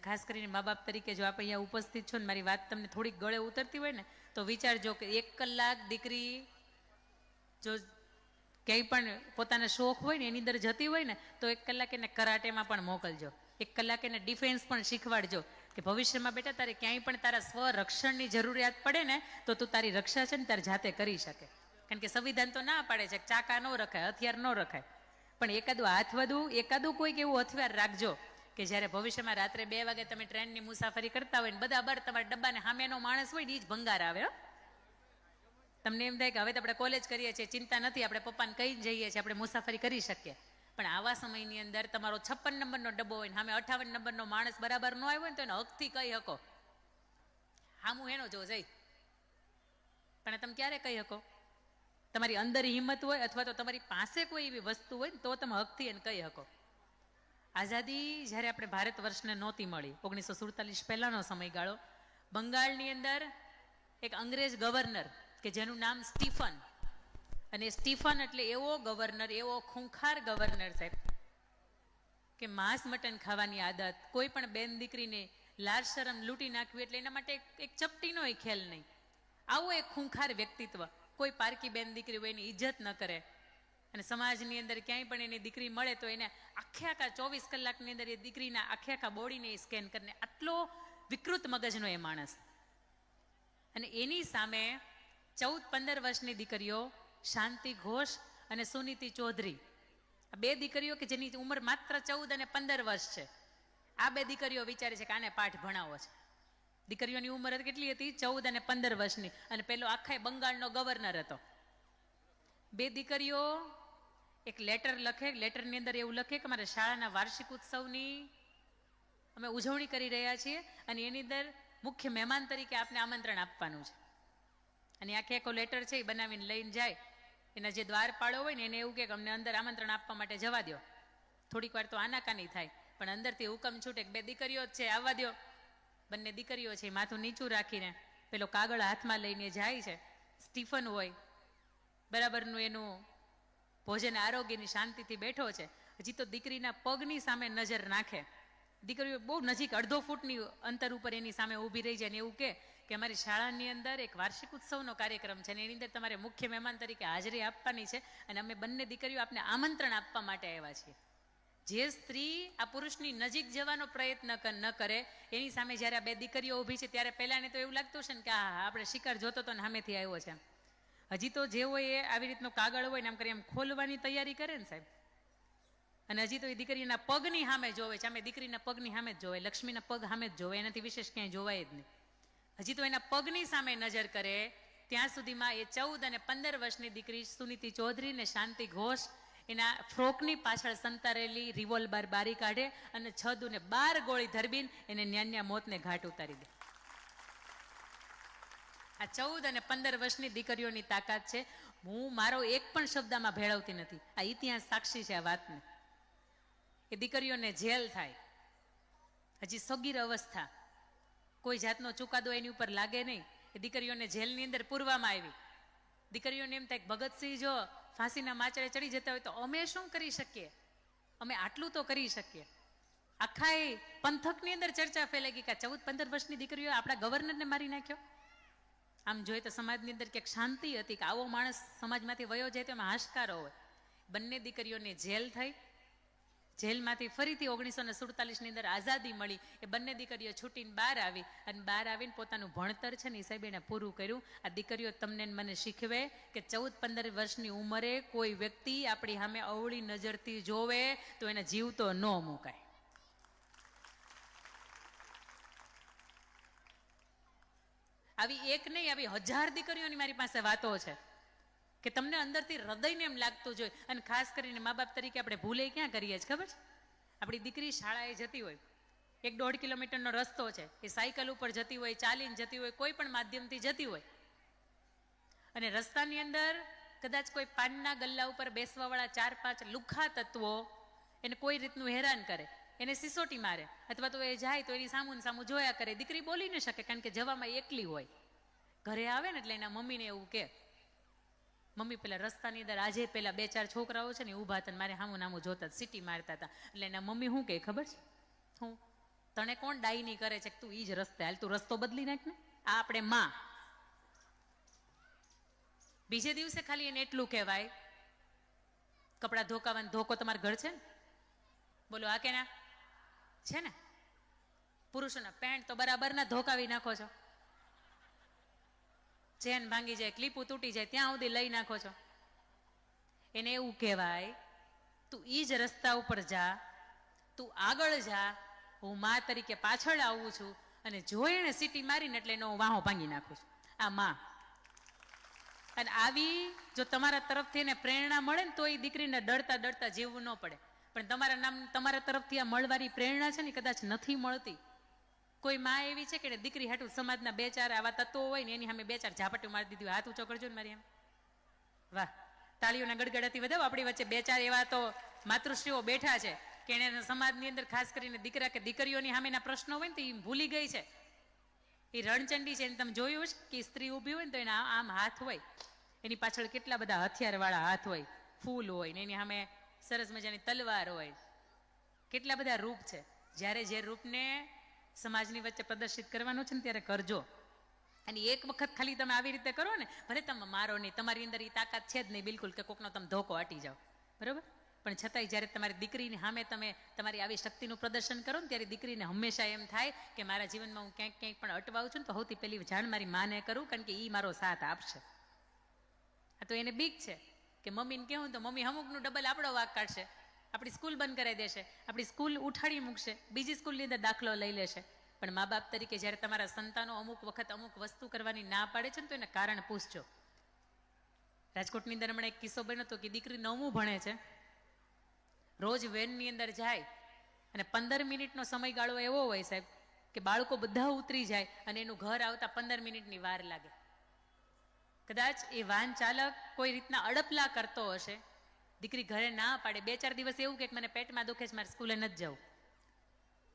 ખાસ કરીને મા બાપ તરીકે જો આપ અહીંયા ઉપસ્થિત છો ને મારી વાત તમને થોડીક ગળે ઉતરતી હોય ને તો વિચારજો કે 1 કલાક દીકરી જો ક્યાંય પણ પોતાના શોખ હોય ને એની અંદર જતી હોય ને તો 1 કલાક એને કરાટેમાં પણ મોકલજો, 1 કલાક એને ડિફેન્સ પણ શીખવાડજો કે ભવિષ્યમાં બેટા તારે ક્યાંય પણ તારા સ્વરક્ષણની જરૂરિયાત પડે ને તો તું તારી રક્ષા છે ને તારે જાતે કરી શકે. કારણ કે સંવિધાન તો ના પાડે છે ચાકા ન રખાય, હથિયાર ન રખાય, પણ એકાદું હાથ વધુ એકાદું કોઈક એવું હથિયાર રાખજો કે જ્યારે ભવિષ્યમાં રાત્રે 2 વાગે તમે ટ્રેનની મુસાફરી કરતા હોય ને બધા બર તમારા ડબ્બાને સામેનો માણસ હોય ને એ જ ભંગાર આવે. તમને એમ થાય કે હવે તો આપણે કોલેજ કરીએ છીએ, ચિંતા નથી, આપણે પપ્પાને કહી જઈએ છીએ, આપણે મુસાફરી કરી શકીએ. પણ આવા સમયની અંદર તમારો 56 નંબરનો ડબ્બો હોય ને સામે 58 નંબરનો માણસ બરાબર ન આવ્યો ને તો એને હકથી કહી શકો હામું એનો જો જઈ, પણ તમે ક્યારે કહી શકો? તમારી અંદર હિંમત હોય અથવા તો તમારી પાસે કોઈ એવી વસ્તુ હોય ને તો તમે હકથી એને કહી શકો. આઝાદી જ્યારે આપણે ભારત વર્ષને નહોતી મળી 1947 પહેલાનો સમયગાળો, બંગાળની અંદર એક અંગ્રેજ ગવર્નર કે જેનું નામ સ્ટીફન, અને સ્ટીફન એટલે એવો ગવર્નર, એવો ખૂંખાર ગવર્નર સાહેબ કે માંસ મટન ખાવાની આદત, કોઈ પણ બેન દીકરીને લાજ શરમ લૂંટી નાખવી એટલે એના માટે એક ચપટીનો ખેલ નહીં. આવો એક ખૂંખાર વ્યક્તિત્વ, કોઈ પારકી બેન દીકરી હોય એની ઇજ્જત ન કરે, અને સમાજની અંદર ક્યાંય પણ એની દીકરી મળે તો એને આખે આખા 24 કલાકની અંદર એ દીકરીના આખે આખા બોડીને સ્કેન કરીને, આટલો વિકૃત મગજનો એ માણસ. અને એની સામે 14-15 વર્ષની દીકરીઓ શાંતિ ઘોષ અને સુનીતિ ચૌધરી, આ 2 દીકરીઓ કે જેની ઉંમર માત્ર 14 અને 15 વર્ષ છે, આ 2 દીકરીઓ વિચારે છે કે આને પાઠ ભણાવો છે. દીકરીઓની ઉંમર કેટલી હતી? 14 અને 15 વર્ષની, અને પેલો આખા બંગાળનો ગવર્નર હતો. 2 દીકરીઓ એક લેટર લખે, લેટરની અંદર એવું લખે કે મારા શાળાના વાર્ષિક ઉત્સવની અમે ઉજવણી કરી રહ્યા છીએ અને એની અંદર મુખ્ય મહેમાન તરીકે આપને આમંત્રણ આપવાનું છે. અને આખે આખો લેટર છે એ બનાવીને લઈને જાય, એના જે દ્વારપાળો હોય ને એને એવું કે અમને અંદર આમંત્રણ આપવા માટે જવા દો. થોડીક વાર તો આનાકાની થાય, પણ અંદરથી હુકમ છૂટે કે 2 દીકરીઓ જ છે, આવવા દો. બંને દીકરીઓ છે માથું નીચું રાખીને પેલો કાગળ હાથમાં લઈને જાય છે. સ્ટીફન હોય બરાબરનું એનું ભોજન આરોગ્યની શાંતિથી બેઠો છે, હજી તો દીકરીના પગની સામે નજર નાખે. દીકરીઓ બહુ નજીક 1.5 ફૂટની અંતર ઉપર એની સામે ઊભી રહી જાય ને એવું કે અમારી શાળાની અંદર એક વાર્ષિક ઉત્સવનો કાર્યક્રમ છે ને એની અંદર તમારે મુખ્ય મહેમાન તરીકે હાજરી આપવાની છે અને અમે બંને દીકરીઓ આપને આમંત્રણ આપવા માટે આવ્યા છીએ. જે સ્ત્રી આ પુરુષની નજીક જવાનો પ્રયત્ન ન કરે એની સામે જ્યારે આ 2 દીકરીઓ ઊભી છે ત્યારે પહેલાને તો એવું લાગતું છે ને કે હા આપણે શિકાર જોતો તો ને સામેથી આવ્યો છે. હજી તો જે હોય એ આવી રીતનો કાગળ હોય ને આમ કરી એમ ખોલવાની તૈયારી કરે ને સાહેબ, અને હજી તો એ દીકરીના પગની સામે જોવે છે. અમે દીકરીના પગની સામે જ જોવાય, લક્ષ્મીના પગ સામે જ જોવાય, એનાથી વિશેષ ક્યાંય જોવાય જ નહીં. હજી તો એના પગની સામે નજર કરે ત્યાં સુધીમાં એ 14 અને 15 વર્ષની દીકરી સુનીતિ ચૌધરી ને શાંતિ ઘોષ એના ફ્રોકની પાછળ સંતારેલી રિવોલ્વર બારી કાઢે અને 6 ને 12 ગોળી ધરબીને એને ન્યાન્યા મોતને ઘાટ ઉતારી દે. આ 14 અને 15 વર્ષની દીકરીઓની તાકાત છે. હું મારો એક પણ શબ્દમાં ભેળવતી નથી, આ ઇતિહાસ સાક્ષી છે આ વાતને. એ દીકરીઓને જેલ થાય, હજી સગીર અવસ્થા, કોઈ જાતનો ચુકાદો એની ઉપર લાગે નહીં, એ દીકરીઓને જેલની અંદર પૂરવામાં આવી. દીકરીઓને એમ થાય કે ભગતસિંહ જો ફાંસીના માચડે ચડી જતા હોય તો અમે શું કરી શકીએ, અમે આટલું તો કરી શકીએ. આખા પંથકની અંદર ચર્ચા ફેલાઈ ગઈ કે 14-15 વર્ષની દીકરીઓ આપણા ગવર્નરને મારી નાખ્યો. આમ જોઈએ તો સમાજની અંદર ક્યાંક શાંતિ હતી કે આવો માણસ સમાજમાંથી વયો જાય તો એમાં હાશકારો હોય. બંને દીકરીઓને જેલ થઈ, જેલમાંથી ફરીથી 1947ની અંદર આઝાદી મળી. એ બંને દીકરીઓ છૂટીને બહાર આવી અને બહાર આવીને પોતાનું ભણતર છે ને એ સાહેબ એને પૂરું કર્યું. આ દીકરીઓ તમને મને શીખવે કે 14-15 વર્ષની ઉંમરે કોઈ વ્યક્તિ આપણી સામે અવળી નજરથી જોવે તો એને જીવતો ન મુકાય. આવી એક નહીં, આવી 1000 દીકરીઓની મારી પાસે વાતો છે કે તમને અંદરથી હૃદયને એમ લાગતું જોઈએ. અને ખાસ કરીને મા બાપ તરીકે આપણે ભૂલે ક્યાં કરીએ છીએ ખબર છે? આપણી દીકરી શાળાએ જતી હોય, 1-1.5 કિલોમીટરનો રસ્તો છે, એ સાયકલ ઉપર જતી હોય, ચાલીને જતી હોય, કોઈ પણ માધ્યમથી જતી હોય, અને રસ્તાની અંદર કદાચ કોઈ પાનના ગલ્લા ઉપર બેસવાવાળા 4-5 લુખ્ખા તત્વો એને કોઈ રીતનું હેરાન કરે, એને સિસોટી મારે, અથવા તો એ જાય તો એની સામું સામું જોયા કરે. દીકરી બોલી ન શકે કારણ કે જવામાં એકલી હોય. ઘરે આવે ને એટલે એના મમ્મીને એવું કે મમ્મી પેલા રસ્તાની અંદર આજે પેલા 2-4 છોકરાઓ છે ને ઊભા હતા, મારે સામું નામું જોતા સિટી મારતા હતા. એટલે એના મમ્મી શું કહે ખબર છે? હું તને કોણ ડાયની કરે છે કે તું ઈ જ રસ્તે હાલ, તું રસ્તો બદલી નાખ ને. આ આપણે માં. બીજે દિવસે ખાલી એને એટલું કહેવાય, કપડાં ધોકાવાનો ધોકો તમારા ઘર છે ને? બોલો આ કે ના છે ને? પુરુષોના પેન્ટ તો બરાબર ના ધોકાવી નાખો છો, ચેન ભાંગી જાય, ક્લિપો તૂટી જાય ત્યાં સુધી લઈ નાખો છો. એને એવું કહેવાય તું ઈ જ રસ્તા ઉપર જા, તું આગળ જા, હું માં તરીકે પાછળ આવું છું, અને જો એને સીટી મારીને એટલે એનો વાહો ભાંગી નાખું છું. આ માં. અને આવી જો તમારા તરફથી એને પ્રેરણા મળે ને તો એ દીકરીને ડરતા ડરતા જીવવું ન પડે. પણ તમારા તરફથી આ મળવાની પ્રેરણા છે ને કદાચ નથી મળતી. કોઈ માં એવી છે કે દીકરી હાટું સમાજના બે ચાર આવા તત્વો હોય ને એની સામે બે ચાર ઝાપટીઓ મારી દીધી. હાથ ઊંચો કરજો ને મારી એમ. વાહ, તાળીઓના ગડગડાથી વધાવો. આપણી વચ્ચે બે ચાર એવા તો માતૃશ્રીઓ બેઠા છે કે એને સમાજની અંદર ખાસ કરીને દીકરા કે દીકરીઓની સામેના પ્રશ્નો હોય ને તો એ ભૂલી ગઈ છે. એ રણચંડી છે. એને તમે જોયું છે કે સ્ત્રી ઊભી હોય ને તો એના આમ હાથ હોય, એની પાછળ કેટલા બધા હથિયારવાળા હાથ હોય, ફૂલ હોય ને એની સામે સરસ મજાની તલવાર હોય. કેટલા બધા રૂપ છે. જ્યારે જે રૂપને સમાજની વચ્ચે પ્રદર્શિત કરવાનું છે ને ત્યારે કરજો. અને એક વખત ખાલી તમે આવી રીતે કરો ને, ભલે તમે મારો નહીં, તમારી અંદર એ તાકાત છે જ નહીં બિલકુલ કે કોકનો તમે ધોકો હટી જાઓ, બરાબર? પણ છતાંય જ્યારે તમારી દીકરીની સામે તમે તમારી આવી શક્તિનું પ્રદર્શન કરો ને ત્યારે દીકરીને હંમેશા એમ થાય કે મારા જીવનમાં હું ક્યાંક ક્યાંક પણ અટવાઉં છું ને તો સૌથી પહેલી જાણ મારી માને કરું, કારણ કે એ મારો સાથ આપશે. આ તો એને બીક છે કે મમ્મીને કહેવું તો મમ્મી અમુકનું ડબલ આપણો વાક કાઢશે, આપણી સ્કૂલ બંધ કરાવી દેશે, આપણી સ્કૂલ ઉઠાડી મૂકશે, બીજી સ્કૂલની અંદર દાખલો લઈ લેશે. પણ મા બાપ તરીકે જ્યારે તમારા સંતાનો અમુક વખત અમુક વસ્તુ કરવાની ના પાડે છે ને તો એને કારણ પૂછજો. રાજકોટની અંદર હમણાં એક કિસ્સો બન્યો હતો કે દીકરી 9મું ભણે છે, રોજ વેનની અંદર જાય અને 15 મિનિટનો સમયગાળો એવો હોય સાહેબ કે બાળકો બધા ઉતરી જાય અને એનું ઘર આવતા 15 મિનિટની વાર લાગે. કદાચ એ વાહન ચાલક કોઈ રીતના અડપલા કરતો હશે, દીકરી ઘરે ના પાડે, 2-4 દિવસ એવું કે મને પેટમાં દુખે છે, મારે સ્કૂલે નથી જવું.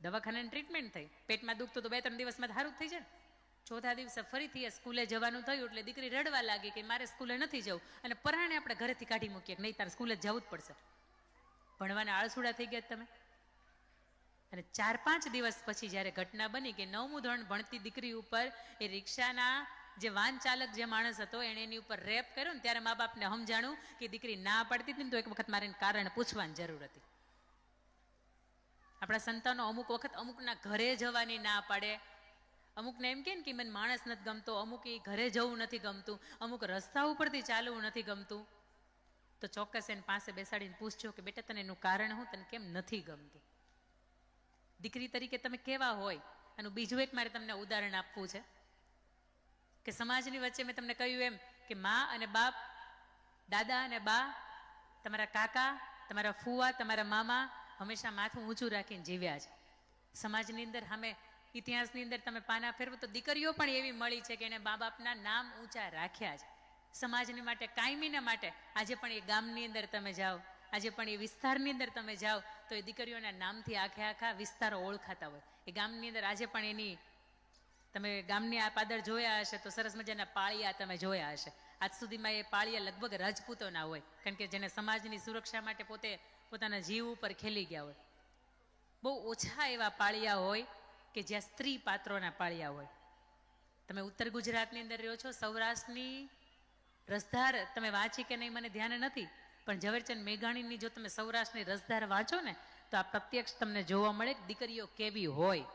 દવાખાનાની ટ્રીટમેન્ટ થઈ, પેટમાં દુખતું તો 2-3 દિવસમાં સારું થઈ જાય. ચોથા દિવસે ફરીથી એ સ્કૂલે જવાનું થયું એટલે દીકરી રડવા લાગી કે મારે સ્કૂલે નથી જવું. અને પરાણે આપણે ઘરેથી કાઢી મૂકીએ કે નહીં તારે સ્કૂલે જવું જ પડશે. ભણવાના આળસુડા થઈ ગયા તમે. અને 4-5 દિવસ પછી જ્યારે ઘટના બની કે 9મું ધોરણ ભણતી દીકરી ઉપર એ રિક્ષાના જે વાહન ચાલક જે માણસ હતો એણે એની ઉપર રેપ કર્યો ને ત્યારે મા બાપને સમજાણું કે દીકરી ના પાડતી હતી ને તો એક વખત મારે કારણ પૂછવાની જરૂર હતી. આપણા સંતાનો અમુક વખત અમુકના ઘરે જવાની ના પાડે, અમુકને એમ કે મને માણસ નથી ગમતો, અમુક એ ઘરે જવું નથી ગમતું, અમુક રસ્તા ઉપરથી ચાલવું નથી ગમતું, તો ચોક્કસ એને પાસે બેસાડીને પૂછજો કે બેટા તને એનું કારણ હું, તને કેમ નથી ગમતું. દીકરી તરીકે તમે કેવા હોય. આનું બીજું એક મારે તમને ઉદાહરણ આપવું છે કે સમાજની વચ્ચે મેં તમને કહ્યું એમ કે મા અને બાપ, દાદા અને બા, તમારા કાકા, તમારા ફુવા, તમારા મામા હંમેશા માથું ઊંચું રાખીને જીવ્યા છે. સમાજની અંદર સામે ઇતિહાસની અંદર તમે પાના ફેરવો તો દીકરીઓ પણ એવી મળી છે કે એને મા બાપના નામ ઊંચા રાખ્યા છે. સમાજની માટે, કાયમીના માટે. આજે પણ એ ગામની અંદર તમે જાઓ, આજે પણ એ વિસ્તારની અંદર તમે જાઓ તો એ દીકરીઓના નામથી આખા વિસ્તારો ઓળખાતા હોય. એ ગામની અંદર આજે પણ એની તમે ગામની આ પાદર જોયા હશે તો સરસ મજાના પાળિયા તમે જોયા હશે. આજ સુધીમાં એ પાળિયા લગભગ રાજપૂતોના હોય, કારણ કે જેને સમાજની સુરક્ષા માટે પોતાના જીવ ઉપર ખેલી ગયા હોય. બહુ ઓછા એવા પાળિયા હોય કે જ્યાં સ્ત્રી પાત્રોના પાળિયા હોય. તમે ઉત્તર ગુજરાતની અંદર રહ્યો છો, સૌરાષ્ટ્રની રસધાર તમે વાંચી કે નહીં મને ધ્યાન નથી, પણ ઝવેરચંદ મેઘાણીની જો તમે સૌરાષ્ટ્રની રસધાર વાંચો ને તો આ પ્રત્યક્ષ તમને જોવા મળે કે દીકરીઓ કેવી હોય.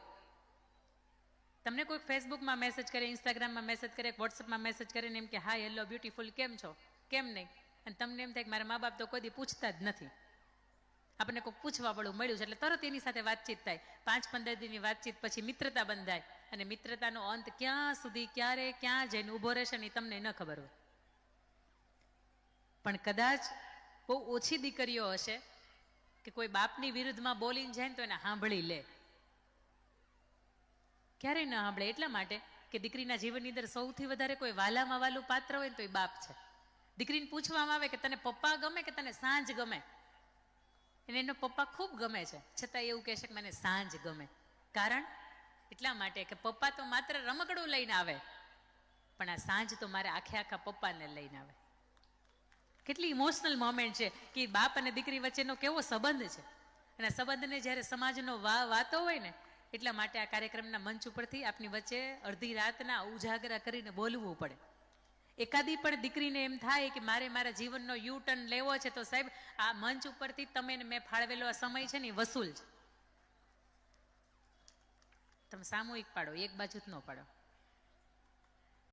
તમને કોઈ ફેસબુકમાં મેસેજ કરે, ઇન્સ્ટાગ્રામમાં મેસેજ કરે, વોટ્સઅપમાં મેસેજ કરીને એમ કે હાય હેલો બ્યુટીફુલ કેમ છો, કેમ નહીં, અને તમને એમ થાય કે મારા મા બાપ તો કોઈ દી પૂછતા જ નથી. આપણને કોઈ પૂછવા પડવું મળ્યું છે એટલે તરત એની સાથે વાતચીત થાય. 5-15 દિનની વાતચીત પછી મિત્રતા બંધાય અને મિત્રતાનો અંત ક્યાં સુધી ક્યારે ક્યાં જઈને ઊભો રહેશે ને તમને ન ખબર હોય. પણ કદાચ બહુ ઓછી દીકરીઓ હશે કે કોઈ બાપની વિરુદ્ધમાં બોલીને જાય ને તો એને સાંભળી લે. ક્યારેય ન સાંભળે એટલા માટે કે દીકરીના જીવનની અંદર સૌથી વધારે કોઈ વાલામાં વાલું પાત્ર હોય ને તો એ બાપ છે. દીકરીને પૂછવામાં આવે કે તને પપ્પા ગમે કે તને સાંજ ગમે, એને એનો પપ્પા ખૂબ ગમે છે છતાં એવું કહેશે કે મને સાંજ ગમે. કારણ એટલા માટે કે પપ્પા તો માત્ર રમકડું લઈને આવે, પણ આ સાંજ તો મારે આખા પપ્પાને લઈને આવે. કેટલી ઇમોશનલ મોમેન્ટ છે કે બાપ અને દીકરી વચ્ચેનો કેવો સંબંધ છે. અને આ સંબંધને જ્યારે સમાજનો વાતો હોય ને એટલા માટે આ કાર્યક્રમના મંચ ઉપરથી આપની વચ્ચે અડધી રાતના ઉજાગરા કરીને બોલવું પડે. એકાદી પણ દીકરીને એમ થાય કે મારે મારા જીવનનો યુ ટર્ન લેવો છે, તો સાહેબ આ મંચ ઉપરથી તમે મેં ફાળવેલો આ સમય છે ને એ વસૂલ છે. તમે સામૂહિક પાડો, એક બાજુ જ ન પાડો.